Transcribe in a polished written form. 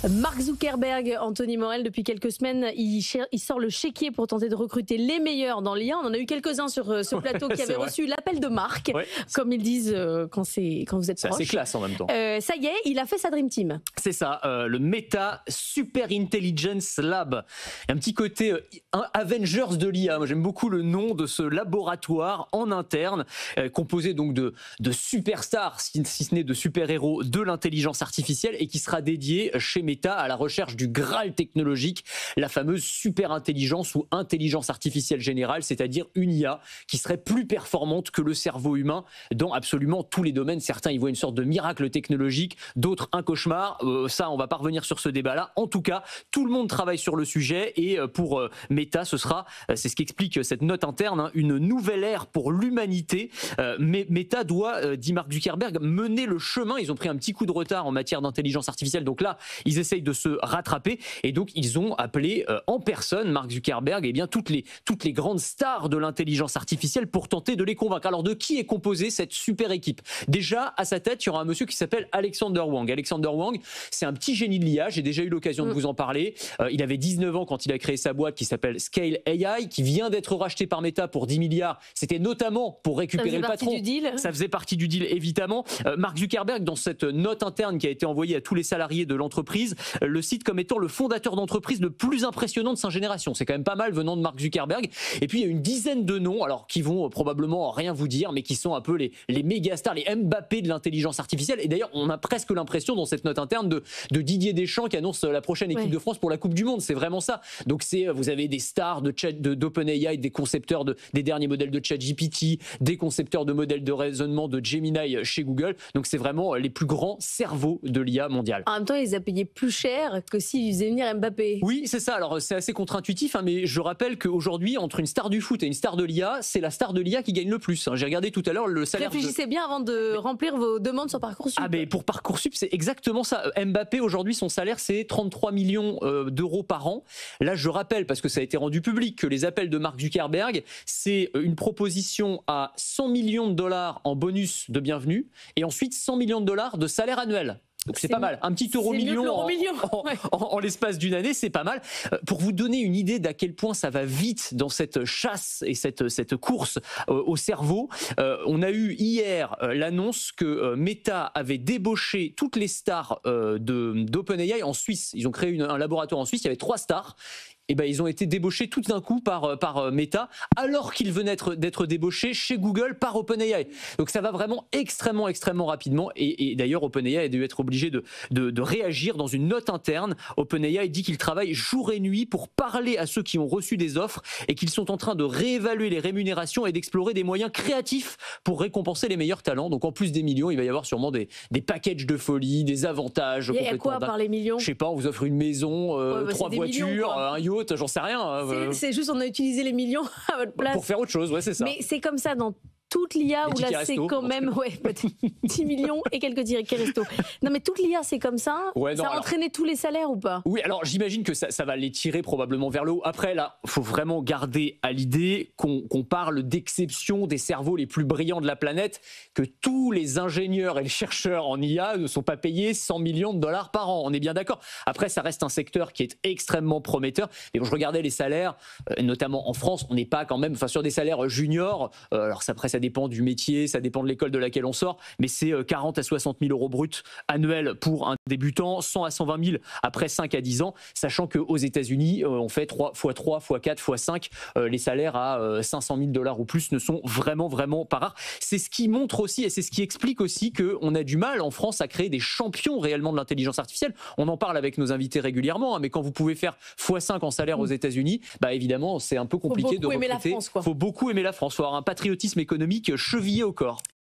Mark Zuckerberg, Anthony Morel, depuis quelques semaines, il sort le chéquier pour tenter de recruter les meilleurs dans l'IA. On en a eu quelques-uns sur ce plateau qui avaient reçu l'appel de Marc, comme ils disent quand vous êtes proche. C'est assez classe en même temps. Ça y est, il a fait sa Dream Team. C'est ça, le Meta Super Intelligence Lab. Un petit côté Avengers de l'IA. Moi, j'aime beaucoup le nom de ce laboratoire en interne, composé donc de superstars, si ce n'est de super-héros de l'intelligence artificielle, et qui sera dédié chez Meta à la recherche du Graal technologique, la fameuse super intelligence ou intelligence artificielle générale, c'est-à-dire une IA qui serait plus performante que le cerveau humain dans absolument tous les domaines. Certains y voient une sorte de miracle technologique, d'autres un cauchemar. Ça, on va pas revenir sur ce débat-là. En tout cas, tout le monde travaille sur le sujet, et pour Meta, ce sera, c'est ce qu'explique cette note interne, une nouvelle ère pour l'humanité. Mais Meta doit, dit Mark Zuckerberg, mener le chemin. Ils ont pris un petit coup de retard en matière d'intelligence artificielle, donc là, ils essayent de se rattraper, et donc ils ont appelé en personne Mark Zuckerberg, et bien toutes les grandes stars de l'intelligence artificielle pour tenter de les convaincre. Alors, de qui est composée cette super équipe? Déjà, à sa tête, il y aura un monsieur qui s'appelle Alexander Wang. Alexander Wang, c'est un petit génie de l'IA, j'ai déjà eu l'occasion de vous en parler. Il avait 19 ans quand il a créé sa boîte qui s'appelle Scale AI, qui vient d'être rachetée par Meta pour 10 milliards. C'était notamment pour récupérer le patron. Ça faisait partie du deal, évidemment. Mark Zuckerberg, dans cette note interne qui a été envoyée à tous les salariés de l'entreprise, le cite comme étant le fondateur d'entreprise le plus impressionnant de sa génération. C'est quand même pas mal venant de Mark Zuckerberg. Et puis il y a une dizaine de noms, alors qui vont probablement rien vous dire, mais qui sont un peu les méga stars, les Mbappé de l'intelligence artificielle. Et d'ailleurs, on a presque l'impression dans cette note interne de Didier Deschamps qui annonce la prochaine équipe de France pour la Coupe du Monde. C'est vraiment ça. Donc vous avez des stars d'OpenAI, des concepteurs des derniers modèles de ChatGPT, des concepteurs de modèles de raisonnement de Gemini chez Google. Donc c'est vraiment les plus grands cerveaux de l'IA mondiale. En même temps, ils a payé plus cher que s'ils faisaient venir Mbappé. Oui, c'est ça. Alors c'est assez contre-intuitif, mais je rappelle qu'aujourd'hui, entre une star du foot et une star de l'IA, c'est la star de l'IA qui gagne le plus. J'ai regardé tout à l'heure le salaire. Réfléchissez bien avant de remplir vos demandes sur Parcoursup. Ah, mais pour Parcoursup, c'est exactement ça. Mbappé, aujourd'hui, son salaire, c'est 33 millions d'euros par an. Là, je rappelle, parce que ça a été rendu public, que les appels de Mark Zuckerberg, c'est une proposition à 100 millions de dollars en bonus de bienvenue, et ensuite 100 millions de dollars de salaire annuel. Donc c'est pas mal. Un petit euro-million en l'espace d'une année, c'est pas mal. Pour vous donner une idée d'à quel point ça va vite dans cette chasse et cette course au cerveau, on a eu hier l'annonce que Meta avait débauché toutes les stars d'OpenAI en Suisse. Ils ont créé un laboratoire en Suisse, il y avait 3 stars. Et ben, ils ont été débauchés tout d'un coup par Meta, alors qu'ils venaient d'être débauchés chez Google par OpenAI. Donc ça va vraiment extrêmement rapidement. Et d'ailleurs, OpenAI a dû être obligé de réagir dans une note interne. OpenAI dit qu'il travaille jour et nuit pour parler à ceux qui ont reçu des offres, et qu'ils sont en train de réévaluer les rémunérations et d'explorer des moyens créatifs pour récompenser les meilleurs talents. Donc en plus des millions, il va y avoir sûrement des packages de folie, des avantages. Il y a quoi par les millions? Je sais pas, on vous offre une maison, 3 voitures, un yacht. J'en sais rien. C'est juste, on a utilisé les millions à votre place. Pour faire autre chose, c'est ça. Mais c'est comme ça dans toute l'IA, où là c'est quand même 10 millions et quelques tickets resto. Non, mais toute l'IA c'est comme ça. Ça a entraîné tous les salaires ou pas? Oui, alors j'imagine que ça va les tirer probablement vers le haut. Après, là, il faut vraiment garder à l'idée qu'on parle d'exception des cerveaux les plus brillants de la planète, que tous les ingénieurs et les chercheurs en IA ne sont pas payés 100 millions de dollars par an. On est bien d'accord. Après, ça reste un secteur qui est extrêmement prometteur. Mais bon, je regardais les salaires, notamment en France, on n'est pas quand même sur des salaires juniors. Alors après, ça dépend du métier, ça dépend de l'école de laquelle on sort, mais c'est 40 à 60 000 euros bruts annuels pour un débutant, 100 à 120 000 après 5 à 10 ans, sachant qu'aux États-Unis, on fait 3 x 3, x 4, x 5, les salaires à 500 000 dollars ou plus ne sont vraiment pas rares. C'est ce qui montre aussi, et c'est ce qui explique aussi qu'on a du mal en France à créer des champions réellement de l'intelligence artificielle. On en parle avec nos invités régulièrement, mais quand vous pouvez faire x5 en salaire aux États-Unis, bah évidemment, c'est un peu compliqué de recruter. Faut beaucoup aimer la France, quoi. Faut beaucoup aimer la France, faut avoir un patriotisme économique chevillé au corps.